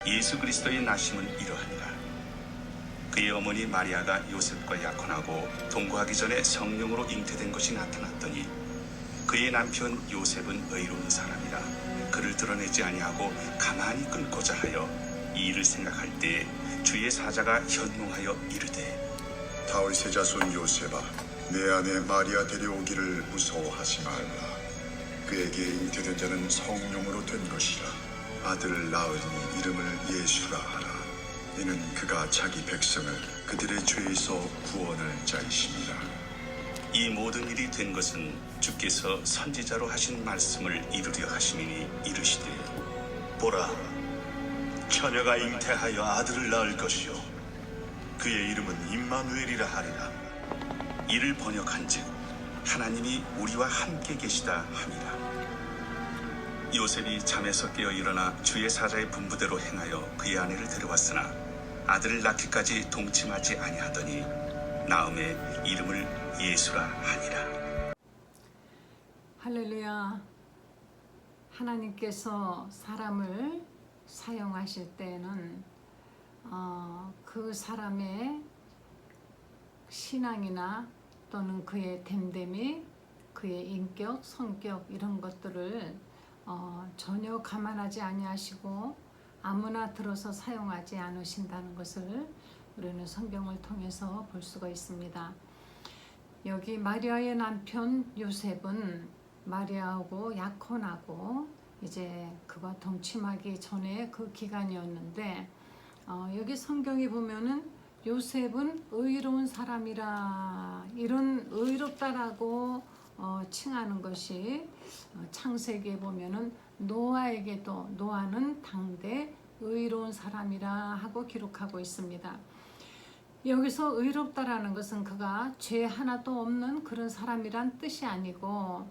예수 그리스도의 나심은 이러하니라. 그의 어머니 마리아가 요셉과 약혼하고 동거하기 전에 성령으로 잉태된 것이 나타났더니 그의 남편 요셉은 의로운 사람이라 그를 드러내지 아니하고 가만히 끊고자 하여 이 일을 생각할 때에 주의 사자가 현몽하여 이르되 다윗의 자손 요셉아, 내 아내 마리아 데려오기를 무서워하지 말라. 그에게 잉태된 자는 성령으로 된 것이라. 아들을 낳으니 이름을 예수라 하라. 이는 그가 자기 백성을 그들의 죄에서 구원할 자이심이라. 이 모든 일이 된 것은 주께서 선지자로 하신 말씀을 이루려 하심이니 이르시되 보라, 처녀가 잉태하여 아들을 낳을 것이요 그의 이름은 임마누엘이라 하리라. 이를 번역한즉 하나님이 우리와 함께 계시다 함이라. 요셉이 잠에서 깨어 일어나 주의 사자의 분부대로 행하여 그의 아내를 데려왔으나 아들을 낳기까지 동침하지 아니하더니 나음에 이름을 예수라 하니라. 할렐루야. 하나님께서 사람을 사용하실 때는 그 사람의 신앙이나 또는 그의 됨됨이, 그의 인격, 성격 이런 것들을 전혀 감안하지 아니하시고 아무나 들어서 사용하지 않으신다는 것을 우리는 성경을 통해서 볼 수가 있습니다. 여기 마리아의 남편 요셉은 마리아하고 약혼하고 이제 그와 동침하기 전에 그 기간이었는데 여기 성경에 보면은 요셉은 의로운 사람이라 이런 의롭다라고 칭하는 것이 창세기에 보면은 노아에게도 노아는 당대 의로운 사람이라 하고 기록하고 있습니다. 여기서 의롭다라는 것은 그가 죄 하나도 없는 그런 사람이란 뜻이 아니고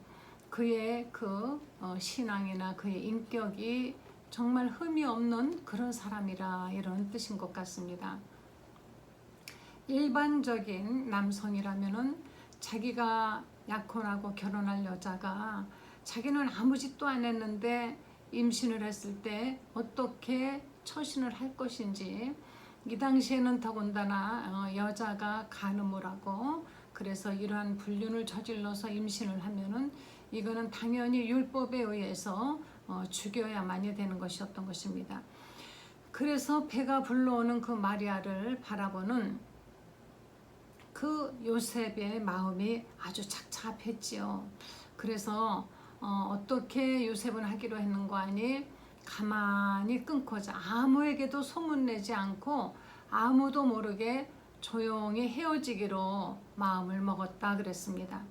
그의 그 신앙이나 그의 인격이 정말 흠이 없는 그런 사람이라 이런 뜻인 것 같습니다. 일반적인 남성이라면은 자기가 약혼하고 결혼할 여자가 자기는 아무 짓도 안 했는데 임신을 했을 때 어떻게 처신을 할 것인지, 이 당시에는 더군다나 여자가 간음을 하고 그래서 이러한 불륜을 저질러서 임신을 하면은 이거는 당연히 율법에 의해서 죽여야만이 되는 것이었던 것입니다. 그래서 배가 불러오는 그 마리아를 바라보는 그 요셉의 마음이 아주 착잡했지요. 그래서 어떻게 요셉은 하기로 했는고 하니 가만히 끊고자 아무에게도 소문내지 않고 아무도 모르게 조용히 헤어지기로 마음을 먹었다 그랬습니다.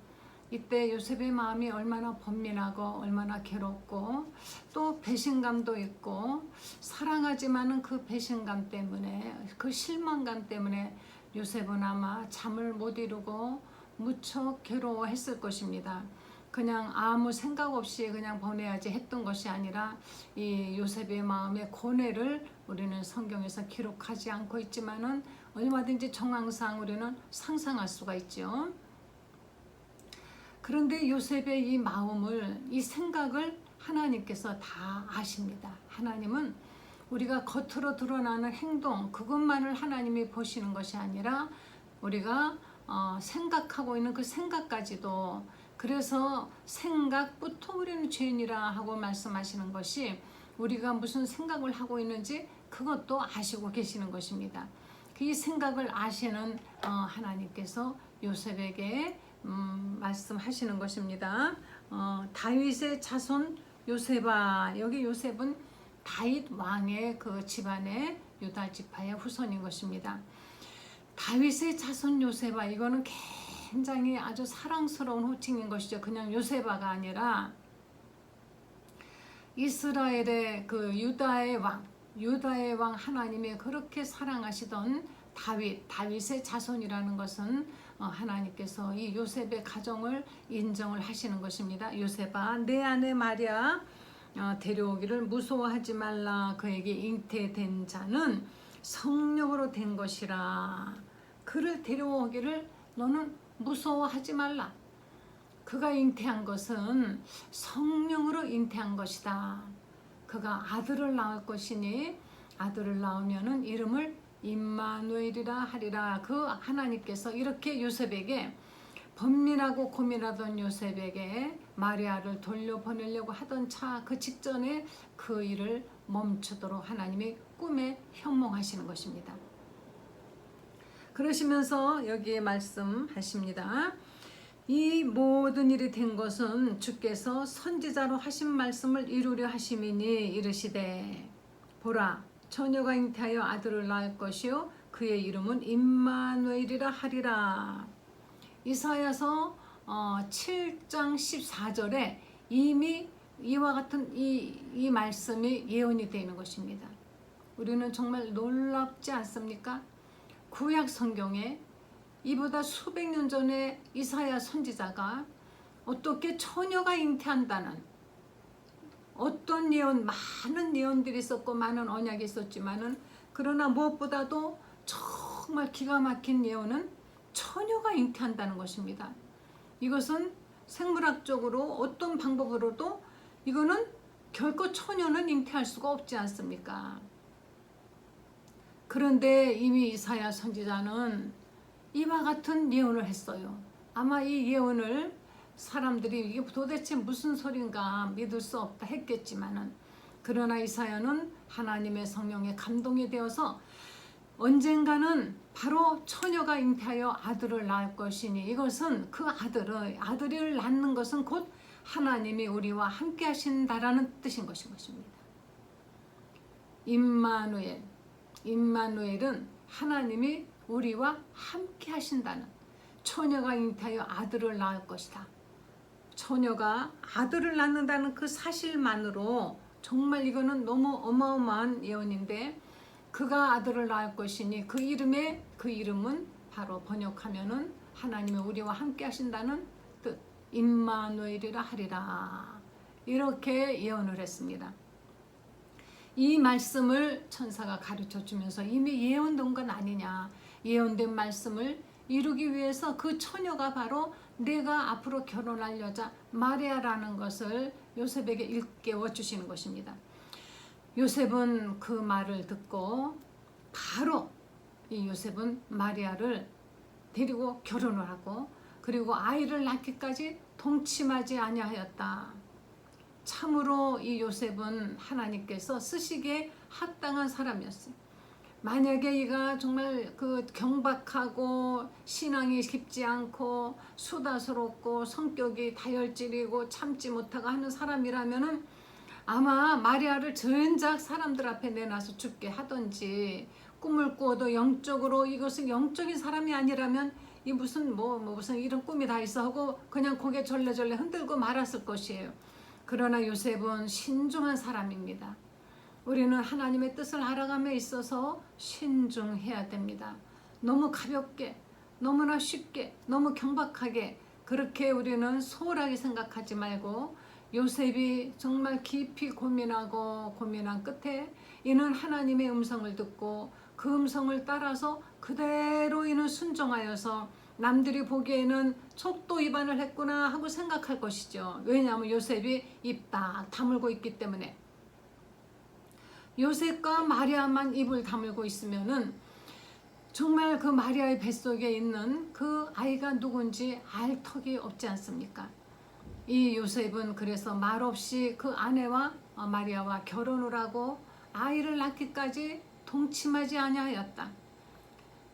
이때 요셉의 마음이 얼마나 번민하고 얼마나 괴롭고 또 배신감도 있고 사랑하지만은 그 배신감 때문에 그 실망감 때문에 요셉은 아마 잠을 못 이루고 무척 괴로워했을 것입니다. 그냥 아무 생각 없이 그냥 보내야지 했던 것이 아니라 이 요셉의 마음의 고뇌를 우리는 성경에서 기록하지 않고 있지만은 얼마든지 정황상 우리는 상상할 수가 있죠. 그런데 요셉의 이 마음을, 이 생각을 하나님께서 다 아십니다. 하나님은 우리가 겉으로 드러나는 행동, 그것만을 하나님이 보시는 것이 아니라 우리가 생각하고 있는 그 생각까지도, 그래서 생각부터 우리는 죄인이라 하고 말씀하시는 것이 우리가 무슨 생각을 하고 있는지 그것도 아시고 계시는 것입니다. 이 생각을 아시는 하나님께서 요셉에게 말씀하시는 것입니다. 다윗의 자손 요셉아, 여기 요셉은 다윗 왕의 그 집안의 유다 지파의 후손인 것입니다. 다윗의 자손 요셉아, 이거는 굉장히 아주 사랑스러운 호칭인 것이죠. 그냥 요셉아가 아니라 이스라엘의 그 유다의 왕 하나님이 그렇게 사랑하시던 다윗의 자손이라는 것은 하나님께서 이 요셉의 가정을 인정을 하시는 것입니다. 요셉아, 내 아내 마리아 데려오기를 무서워하지 말라. 그에게 잉태된 자는 성령으로 된 것이라. 그를 데려오기를 너는 무서워하지 말라. 그가 잉태한 것은 성령으로 잉태한 것이다. 그가 아들을 낳을 것이니 아들을 낳으면은 이름을 임마누엘이라 하리라. 그 하나님께서 이렇게 요셉에게 번민하고 고민하던 요셉에게 마리아를 돌려보내려고 하던 그 직전에 그 일을 멈추도록 하나님이 꿈에 현몽하시는 것입니다. 그러시면서 여기에 말씀하십니다. 이 모든 일이 된 것은 주께서 선지자로 하신 말씀을 이루려 하심이니 이르시되 보라 처녀가 잉태하여 아들을 낳을 것이요 그의 이름은 임마누엘이라 하리라. 이사야서 7장 14절에 이미 이와 같은 이 말씀이 예언이 되는 것입니다. 우리는 정말 놀랍지 않습니까? 구약 성경에 이보다 수백 년 전에 이사야 선지자가 어떻게 처녀가 잉태한다는 어떤 예언, 많은 예언들이 있었고 많은 언약이 있었지만은 그러나 무엇보다도 정말 기가 막힌 예언은 처녀가 잉태한다는 것입니다. 이것은 생물학적으로 어떤 방법으로도 이거는 결코 처녀는 잉태할 수가 없지 않습니까? 그런데 이미 이사야 선지자는 이와 같은 예언을 했어요. 아마 이 예언을 사람들이 이게 도대체 무슨 소린가 믿을 수 없다 했겠지만은 그러나 이사야는 하나님의 성령에 감동이 되어서 언젠가는 바로 처녀가 잉태하여 아들을 낳을 것이니 이것은 그 아들을 낳는 것은 곧 하나님이 우리와 함께 하신다라는 뜻인 것입니다. 임마누엘은 하나님이 우리와 함께 하신다는 처녀가 잉태하여 아들을 낳을 것이다. 처녀가 아들을 낳는다는 그 사실만으로 정말 이거는 너무 어마어마한 예언인데 그가 아들을 낳을 것이니 그 이름은 바로 번역하면은 하나님이 우리와 함께 하신다는 뜻 임마누엘이라 하리라. 이렇게 예언을 했습니다. 이 말씀을 천사가 가르쳐 주면서 이미 예언된 건 아니냐. 예언된 말씀을 이루기 위해서 그 처녀가 바로 내가 앞으로 결혼할 여자 마리아라는 것을 요셉에게 일깨워 주시는 것입니다. 요셉은 그 말을 듣고 바로 이 요셉은 마리아를 데리고 결혼을 하고 그리고 아이를 낳기까지 동침하지 아니하였다. 참으로 이 요셉은 하나님께서 쓰시기에 합당한 사람이었어요. 만약에 이가 정말 그 경박하고 신앙이 깊지 않고 수다스럽고 성격이 다혈질이고 참지 못하고 하는 사람이라면은 아마 마리아를 전작 사람들 앞에 내놔서 죽게 하든지 꿈을 꾸어도 영적으로 이것은 영적인 사람이 아니라면 이 무슨 이런 꿈이 다 있어 하고 그냥 고개 절레절레 흔들고 말았을 것이에요. 그러나 요셉은 신중한 사람입니다. 우리는 하나님의 뜻을 알아감에 있어서 신중해야 됩니다. 너무 가볍게, 너무나 쉽게, 너무 경박하게 그렇게 우리는 소홀하게 생각하지 말고 요셉이 정말 깊이 고민한 끝에 이는 하나님의 음성을 듣고 그 음성을 따라서 그대로 이는 순종하여서 남들이 보기에는 속도 위반을 했구나 하고 생각할 것이죠. 왜냐하면 요셉이 입 딱 다물고 있기 때문에. 요셉과 마리아만 입을 다물고 있으면은 정말 그 마리아의 뱃속에 있는 그 아이가 누군지 알 턱이 없지 않습니까? 이 요셉은 그래서 말없이 그 아내와 마리아와 결혼을 하고 아이를 낳기까지 동침하지 아니하였다.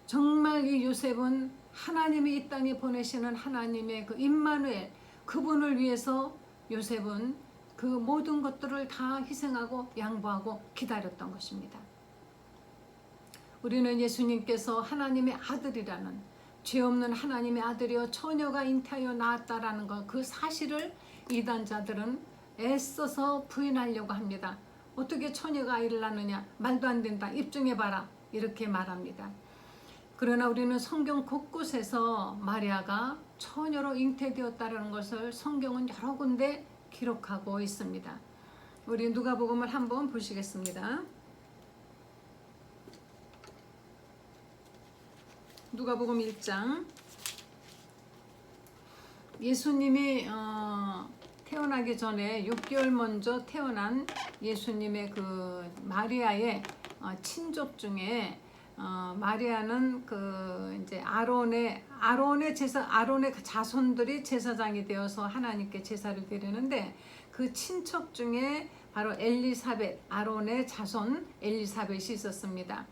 정말 이 요셉은 하나님이 이 땅에 보내시는 하나님의 그 임마누엘 그분을 위해서 요셉은 그 모든 것들을 다 희생하고 양보하고 기다렸던 것입니다. 우리는 예수님께서 하나님의 아들이라는 죄 없는 하나님의 아들이여 처녀가 잉태하여 낳았다라는 것 그 사실을 이단자들은 애써서 부인하려고 합니다. 어떻게 처녀가 아이를 낳느냐 말도 안 된다 입증해봐라 이렇게 말합니다. 그러나 우리는 성경 곳곳에서 마리아가 처녀로 잉태되었다는 것을 성경은 여러 군데 기록하고 있습니다. 우리 누가복음을 한번 보시겠습니다. 누가복음 1장 예수님이 태어나기 전에 6개월 먼저 태어난 예수님의 그 마리아의 친족 중에 마리아는 그 이제 아론의 자손들이 제사장이 되어서 하나님께 제사를 드리는데 그 친척 중에 바로 아론의 자손 엘리사벳이 있었습니다.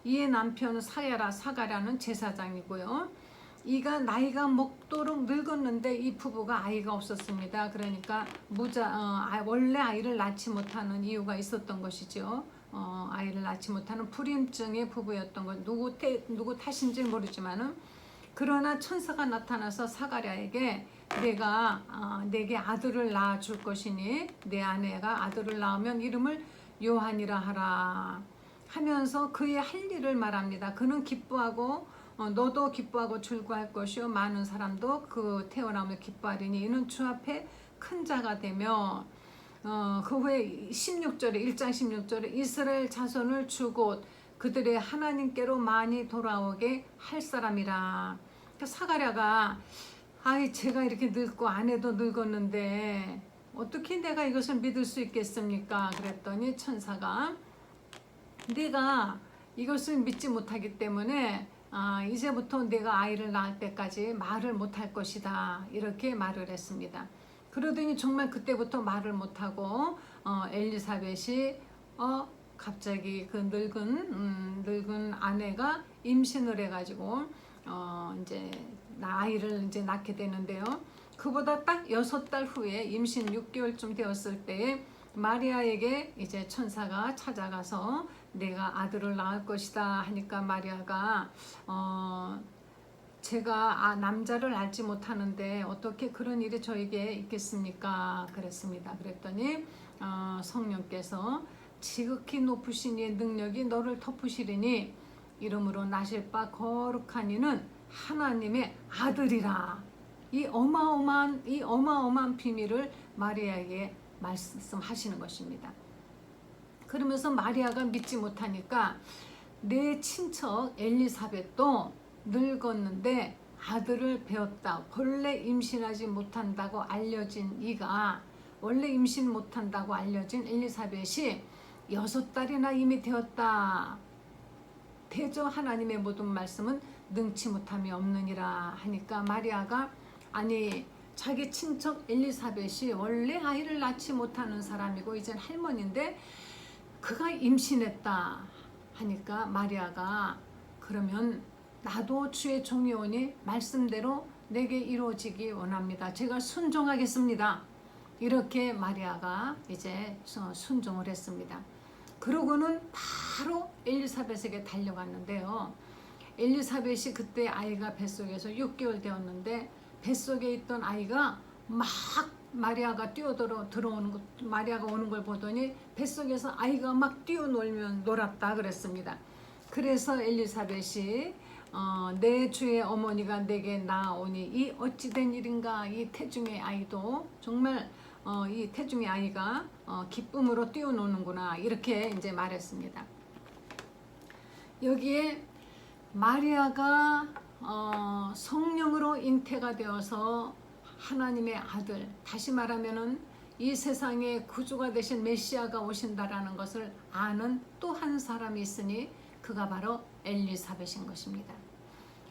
이의 남편 사가랴는 제사장이고요. 이가 나이가 먹도록 늙었는데 이 부부가 아이가 없었습니다. 그러니까 원래 아이를 낳지 못하는 이유가 있었던 것이죠. 아이를 낳지 못하는 불임증의 부부였던 것. 누구 탓인지 모르지만은 그러나 천사가 나타나서 사가랴에게 내게 아들을 낳아 줄 것이니 내 아내가 아들을 낳으면 이름을 요한이라 하라 하면서 그의 할 일을 말합니다. 그는 기뻐하고 너도 기뻐하고 즐거워할 것이요 많은 사람도 그 태어남을 기뻐하리니 이는 주 앞에 큰 자가 되며 그 후에 1장 16절에 이스라엘 자손을 주고 그들의 하나님께로 많이 돌아오게 할 사람이라. 그러니까 사가랴가 제가 이렇게 늙고 아내도 늙었는데 어떻게 내가 이것을 믿을 수 있겠습니까? 그랬더니 천사가 네가 이것을 믿지 못하기 때문에 이제부터 내가 아이를 낳을 때까지 말을 못할 것이다 이렇게 말을 했습니다. 그러더니 정말 그때부터 말을 못하고 엘리사벳이 갑자기 그 늙은 아내가 임신을 해가지고 이제 아이를 이제 낳게 되는데요. 그보다 딱 6달 후에 임신 6개월쯤 되었을 때에 마리아에게 이제 천사가 찾아가서 내가 아들을 낳을 것이다 하니까 마리아가 제가 남자를 알지 못하는데 어떻게 그런 일이 저에게 있겠습니까? 그랬습니다. 그랬더니 성령께서 지극히 높으신 이의 능력이 너를 덮으시리니 이름으로 나실 바 거룩한 이는 하나님의 아들이라. 이 어마어마한 비밀을 마리아에게 말씀하시는 것입니다. 그러면서 마리아가 믿지 못하니까 내 친척 엘리사벳도 늙었는데 아들을 배웠다. 원래 임신하지 못한다고 알려진 원래 임신 못한다고 알려진 엘리사벳이 6달이나 이미 되었다. 대저 하나님의 모든 말씀은 능치 못함이 없느니라 하니까 마리아가 자기 친척 엘리사벳이 원래 아이를 낳지 못하는 사람이고 이젠 할머니인데 그가 임신했다 하니까 마리아가 그러면 나도 주의 종이오니 말씀대로 내게 이루어지기 원합니다. 제가 순종하겠습니다. 이렇게 마리아가 이제 순종을 했습니다. 그러고는 바로 엘리사벳에게 달려갔는데요. 엘리사벳이 그때 아이가 뱃속에서 6개월 되었는데 뱃속에 있던 아이가 막 마리아가 마리아가 오는 걸 보더니 뱃속에서 아이가 막 놀았다 그랬습니다. 그래서 엘리사벳이 내 주의 어머니가 내게 나오니 이 어찌된 일인가. 이 태중의 아이도 정말 이 태중의 아이가 기쁨으로 뛰어노는구나 이렇게 이제 말했습니다. 여기에 마리아가 성령으로 잉태가 되어서 하나님의 아들, 다시 말하면은 이 세상에 구주가 되신 메시아가 오신다라는 것을 아는 또 한 사람이 있으니 그가 바로 엘리사벳인 것입니다.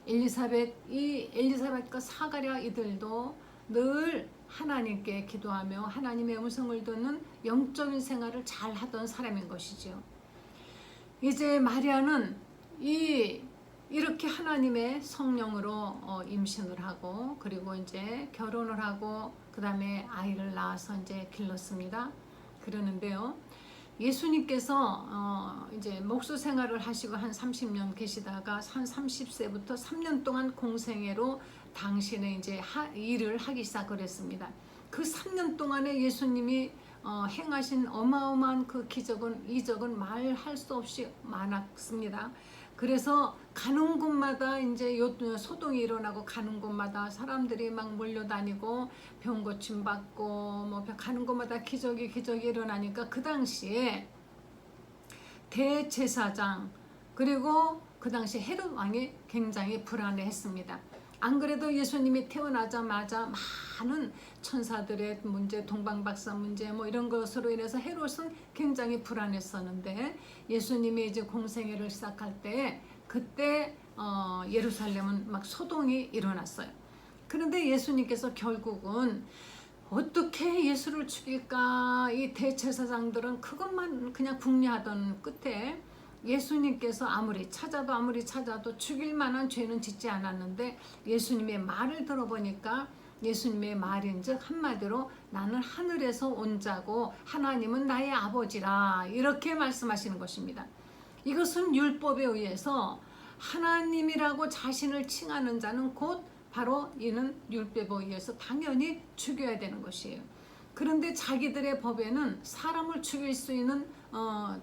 엘리사벳과 사가랴 이들도 늘 하나님께 기도하며 하나님의 음성을 듣는 영적인 생활을 잘 하던 사람인 것이죠. 이제 마리아는 이렇게 하나님의 성령으로 임신을 하고 그리고 이제 결혼을 하고 그 다음에 아이를 낳아서 이제 길렀습니다. 그러는데요. 예수님께서 이제 목수 생활을 하시고 한 30년 계시다가 한 30세부터 3년 동안 공생애로 당신의 이제 일을 하기 시작을 했습니다. 그 3년 동안에 예수님이 행하신 어마어마한 그 이적은 말할 수 없이 많았습니다. 그래서 가는 곳마다 이제 소동이 일어나고 가는 곳마다 사람들이 막 몰려다니고 병 고침 받고 가는 곳마다 기적이 일어나니까 그 당시에 대제사장 그리고 그 당시 헤롯 왕이 굉장히 불안해했습니다. 안 그래도 예수님이 태어나자마자 많은 천사들의 문제, 동방박사 문제 뭐 이런 것으로 인해서 헤롯은 굉장히 불안했었는데 예수님이 이제 공생애를 시작할 때 그때 예루살렘은 막 소동이 일어났어요. 그런데 예수님께서 결국은 어떻게 예수를 죽일까, 이 대제사장들은 그것만 그냥 궁리하던 끝에 예수님께서 아무리 찾아도 죽일 만한 죄는 짓지 않았는데 예수님의 말을 들어보니까 예수님의 말인즉 한마디로 나는 하늘에서 온 자고 하나님은 나의 아버지라, 이렇게 말씀하시는 것입니다. 이것은 율법에 의해서 하나님이라고 자신을 칭하는 자는 곧 바로 이는 율법에 의해서 당연히 죽여야 되는 것이에요. 그런데 자기들의 법에는 사람을 죽일 수 있는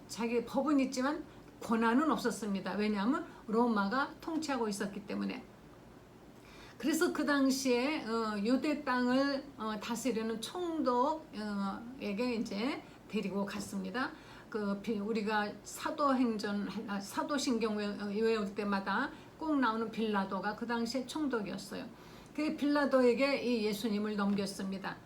자기 법은 있지만 권한은 없었습니다. 왜냐하면 로마가 통치하고 있었기 때문에. 그래서 그 당시에 유대 땅을 다스리는 총독에게 이제 데리고 갔습니다. 우리가 사도신경 외울 때마다 꼭 나오는 빌라도가 그 당시에 총독이었어요. 그 빌라도에게 이 예수님을 넘겼습니다.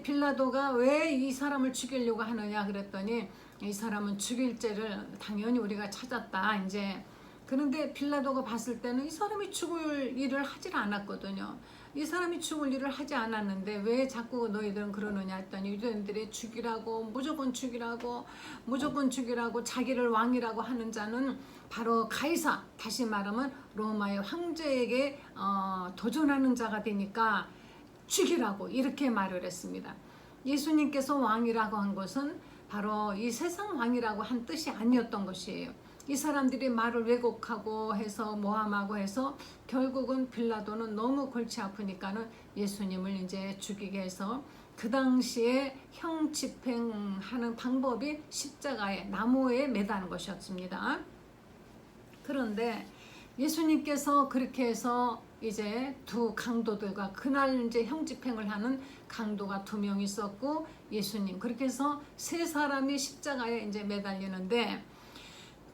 빌라도가 왜 이 사람을 죽이려고 하느냐 그랬더니 이 사람은 죽일 죄를 당연히 우리가 찾았다 이제. 그런데 빌라도가 봤을 때는 이 사람이 죽을 일을 하질 않았거든요. 이 사람이 죽을 일을 하지 않았는데 왜 자꾸 너희들은 그러느냐 했더니 유대인들이 무조건 죽이라고 자기를 왕이라고 하는 자는 바로 가이사, 다시 말하면 로마의 황제에게 도전하는 자가 되니까 죽이라고 이렇게 말을 했습니다. 예수님께서 왕이라고 한 것은 바로 이 세상 왕이라고 한 뜻이 아니었던 것이에요. 이 사람들이 말을 왜곡하고 해서 모함하고 해서 결국은 빌라도는 너무 골치 아프니까는 예수님을 이제 죽이게 해서 그 당시에 형 집행하는 방법이 십자가에 나무에 매다는 것이었습니다. 그런데 예수님께서 그렇게 해서 이제 두 강도들과 그날 이제 형 집행을 하는 강도가 2명 있었고 예수님, 그렇게 해서 3사람이 십자가에 이제 매달리는데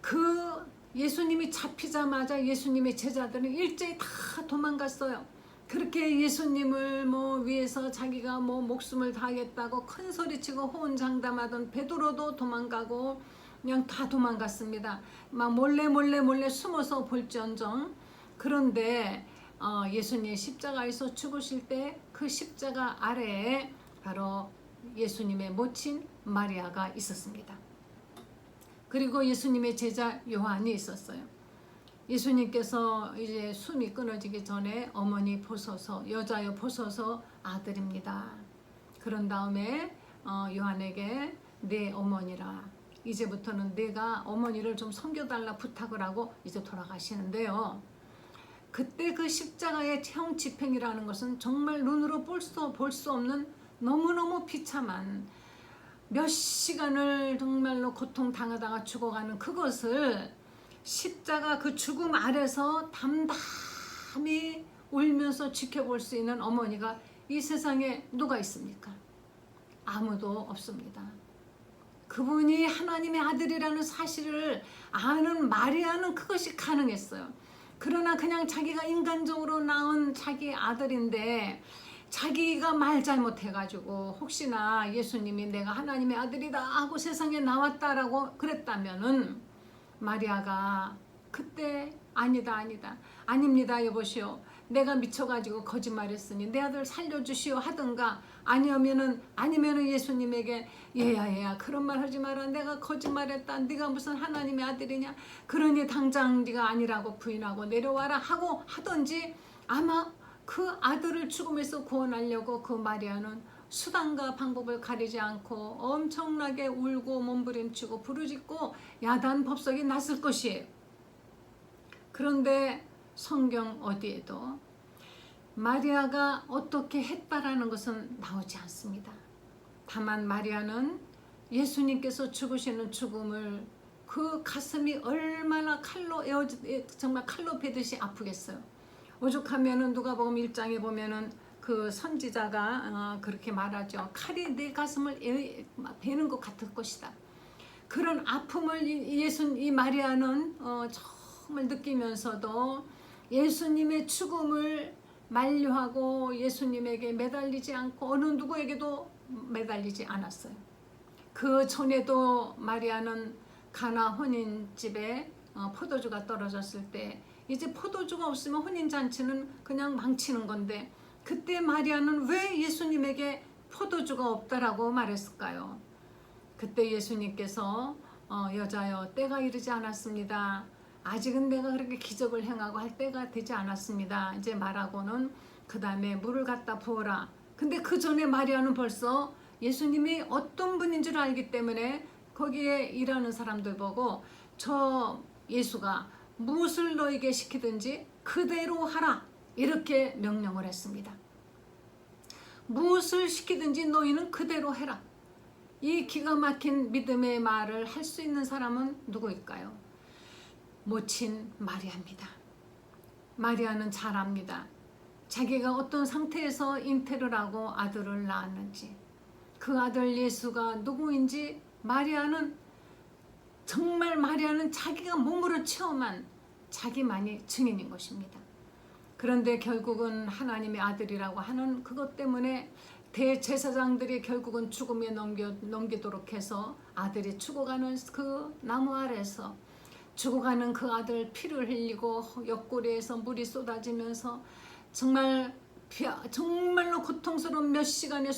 그 예수님이 잡히자마자 예수님의 제자들은 일제히 다 도망갔어요. 그렇게 예수님을 위해서 자기가 목숨을 다하겠다고 큰 소리치고 호언장담하던 베드로도 도망가고 그냥 다 도망갔습니다. 막 몰래 숨어서 볼지언정. 그런데 예수님 십자가에서 죽으실 때 그 십자가 아래에 바로 예수님의 모친 마리아가 있었습니다. 그리고 예수님의 제자 요한이 있었어요. 예수님께서 이제 숨이 끊어지기 전에 어머니 보소서, 여자여 보소서, 아들입니다. 그런 다음에 요한에게 내 어머니라, 이제부터는 내가 어머니를 좀 섬겨달라 부탁을 하고 이제 돌아가시는데요. 그때 그 십자가의 형 집행이라는 것은 정말 눈으로 볼 수 없는 너무너무 비참한, 몇 시간을 정말로 고통당하다가 죽어가는 그것을 십자가 그 죽음 아래서 담담히 울면서 지켜볼 수 있는 어머니가 이 세상에 누가 있습니까? 아무도 없습니다. 그분이 하나님의 아들이라는 사실을 아는 마리아는 그것이 가능했어요. 그러나 그냥 자기가 인간적으로 낳은 자기 아들인데 자기가 말 잘못해가지고 혹시나 예수님이 내가 하나님의 아들이다 하고 세상에 나왔다라고 그랬다면은 마리아가 그때 아닙니다 여보시오, 내가 미쳐가지고 거짓말했으니 내 아들 살려주시오 하든가, 아니면은 예수님에게 얘야 그런 말 하지 마라, 내가 거짓말했다, 네가 무슨 하나님의 아들이냐, 그러니 당장 네가 아니라고 부인하고 내려와라 하고 하든지, 아마 그 아들을 죽음에서 구원하려고 그 마리아는 수단과 방법을 가리지 않고 엄청나게 울고 몸부림치고 부르짖고 야단 법석이 났을 것이에요. 그런데 성경 어디에도 마리아가 어떻게 했다라는 것은 나오지 않습니다. 다만 마리아는 예수님께서 죽으시는 죽음을 그 가슴이 얼마나 정말 칼로 베듯이 아프겠어요. 오죽하면은 누가복음 1장에 보면은 그 선지자가 그렇게 말하죠. 칼이 내 가슴을 베는 것 같을 것이다. 그런 아픔을 이 마리아는 정말 느끼면서도 예수님의 죽음을 만류하고 예수님에게 매달리지 않고 어느 누구에게도 매달리지 않았어요. 그 전에도 마리아는 가나 혼인집에 포도주가 떨어졌을 때 이제 포도주가 없으면 혼인잔치는 그냥 망치는 건데 그때 마리아는 왜 예수님에게 포도주가 없다라고 말했을까요? 그때 예수님께서 여자여 때가 이르지 않았습니다. 아직은 내가 그렇게 기적을 행하고 할 때가 되지 않았습니다. 이제 말하고는 그 다음에 물을 갖다 부어라. 근데 그 전에 마리아는 벌써 예수님이 어떤 분인 줄 알기 때문에 거기에 일하는 사람들 보고 저 예수가 무엇을 너에게 시키든지 그대로 하라 이렇게 명령을 했습니다. 무엇을 시키든지 너희는 그대로 해라. 이 기가 막힌 믿음의 말을 할 수 있는 사람은 누구일까요? 모친 마리아입니다. 마리아는 잘 압니다. 자기가 어떤 상태에서 잉태를 하고 아들을 낳았는지 그 아들 예수가 누구인지 정말 마리아는 자기가 몸으로 체험한 자기만이 증인인 것입니다. 그런데 결국은 하나님의 아들이라고 하는 그것 때문에 대제사장들이 결국은 죽음에 넘기도록 해서 아들이 죽어가는 그 나무 아래서 죽어가는 그 아들 피를 흘리고 옆구리에서 물이 쏟아지면서 정말로 고통스러운 몇 시간의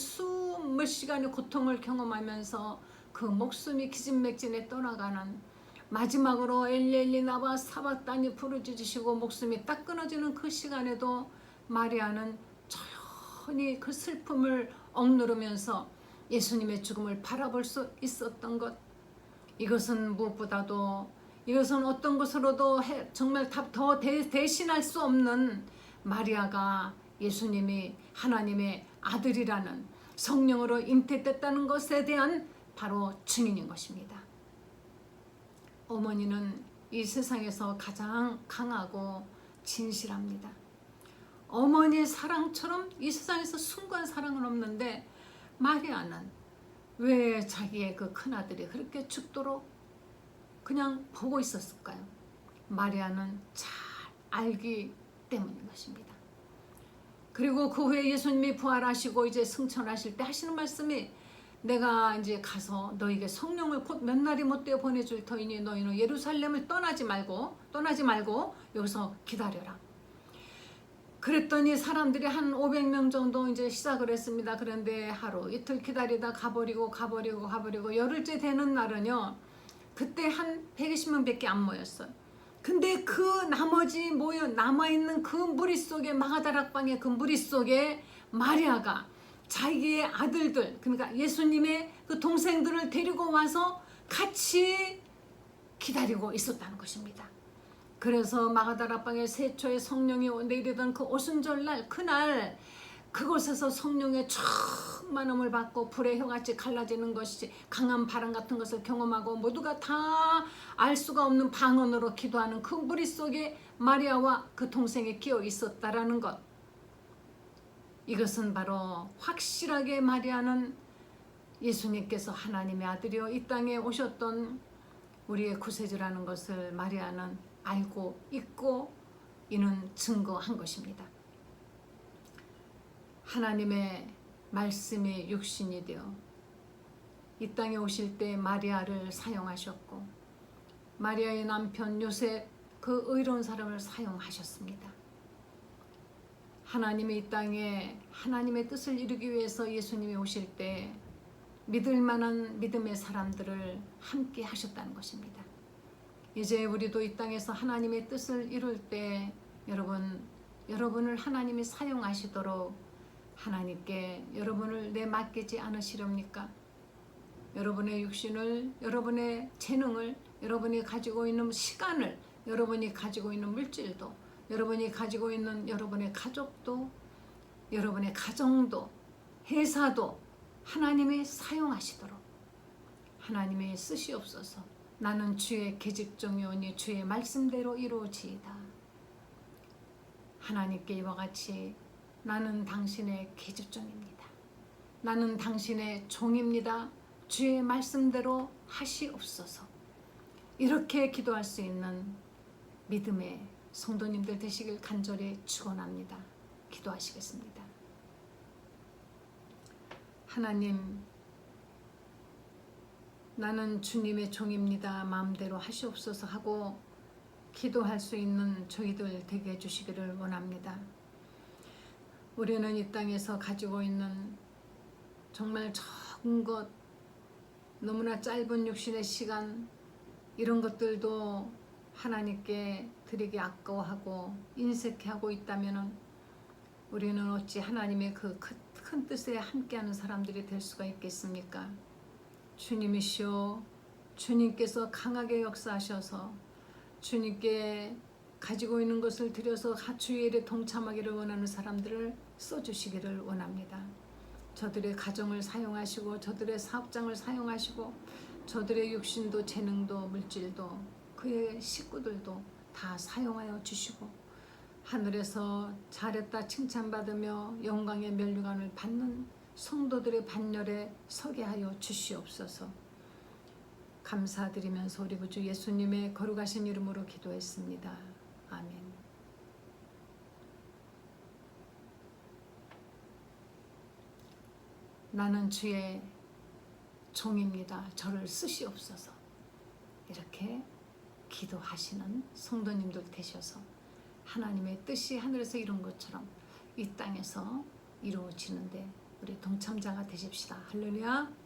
고통을 경험하면서 그 목숨이 기진맥진에 떠나가는 마지막으로 엘리 나바 사박단이 부르짖으시고 목숨이 딱 끊어지는 그 시간에도 마리아는 조용히 그 슬픔을 억누르면서 예수님의 죽음을 바라볼 수 있었던 것, 이것은 무엇보다도 이것은 어떤 것으로도 정말 더 대신할 수 없는 마리아가 예수님이 하나님의 아들이라는 성령으로 잉태됐다는 것에 대한 바로 증인인 것입니다. 어머니는 이 세상에서 가장 강하고 진실합니다. 어머니의 사랑처럼 이 세상에서 순간 사랑은 없는데 마리아는 왜 자기의 그 큰아들이 그렇게 죽도록 그냥 보고 있었을까요? 마리아는 잘 알기 때문인 것입니다. 그리고 그 후에 예수님이 부활하시고 이제 승천하실 때 하시는 말씀이 내가 이제 가서 너에게 성령을 곧 몇 날이 못되어 보내줄 터이니 너희는 예루살렘을 떠나지 말고 여기서 기다려라. 그랬더니 사람들이 한 500명 정도 이제 시작을 했습니다. 그런데 하루 이틀 기다리다 가버리고 열흘째 되는 날은요. 그때 한 120명 밖에 안 모였어요. 근데 그 나머지 남아있는 그 무리 속에 마가다락방의 그 무리 속에 마리아가 자기의 아들들 그러니까 예수님의 그 동생들을 데리고 와서 같이 기다리고 있었다는 것입니다. 그래서 마가다락방의 세초의 성령이 내리던 그 오순절날 그날 그곳에서 성령의 충만함을 받고 불의 혀같이 갈라지는 것이 강한 바람 같은 것을 경험하고 모두가 다 알 수가 없는 방언으로 기도하는 그 무리 속에 마리아와 그 동생이 끼어 있었다라는 것, 이것은 바로 확실하게 마리아는 예수님께서 하나님의 아들이여 이 땅에 오셨던 우리의 구세주라는 것을 마리아는 알고 있고 이는 증거한 것입니다. 하나님의 말씀이 육신이 되어 이 땅에 오실 때 마리아를 사용하셨고 마리아의 남편 요셉 그 의로운 사람을 사용하셨습니다. 하나님이 이 땅에 하나님의 뜻을 이루기 위해서 예수님이 오실 때 믿을 만한 믿음의 사람들을 함께 하셨다는 것입니다. 이제 우리도 이 땅에서 하나님의 뜻을 이룰 때 여러분을 하나님이 사용하시도록 하나님께 여러분을 내맡기지 않으시렵니까? 여러분의 육신을, 여러분의 재능을, 여러분이 가지고 있는 시간을, 여러분이 가지고 있는 물질도, 여러분이 가지고 있는 여러분의 가족도, 여러분의 가정도, 회사도 하나님이 사용하시도록 하나님이 쓰시옵소서. 나는 주의 계집종이오니 주의 말씀대로 이루어지이다. 하나님께 이와 같이 나는 당신의 계집종입니다. 나는 당신의 종입니다. 주의 말씀대로 하시옵소서. 이렇게 기도할 수 있는 믿음의 성도님들 되시길 간절히 축원합니다. 기도하시겠습니다. 하나님, 나는 주님의 종입니다. 마음대로 하시옵소서 하고 기도할 수 있는 저희들 되게 해주시기를 원합니다. 우리는 이 땅에서 가지고 있는 정말 적은 것, 너무나 짧은 육신의 시간, 이런 것들도 하나님께 드리기 아까워하고 인색해하고 있다면 우리는 어찌 하나님의 그 큰 뜻에 함께하는 사람들이 될 수가 있겠습니까? 주님이시오, 주님께서 강하게 역사하셔서 주님께 가지고 있는 것을 드려서 주의 일에 동참하기를 원하는 사람들을 써주시기를 원합니다. 저들의 가정을 사용하시고 저들의 사업장을 사용하시고 저들의 육신도 재능도 물질도 그의 식구들도 다 사용하여 주시고 하늘에서 잘했다 칭찬받으며 영광의 면류관을 받는 성도들의 반열에 서게 하여 주시옵소서. 감사드리면서 우리 구주 예수님의 거룩하신 이름으로 기도했습니다. 아멘. 나는 주의 종입니다. 저를 쓰시옵소서. 이렇게 기도하시는 성도님들 되셔서 하나님의 뜻이 하늘에서 이룬 것처럼 이 땅에서 이루어지는데 우리 동참자가 되십시다. 할렐루야.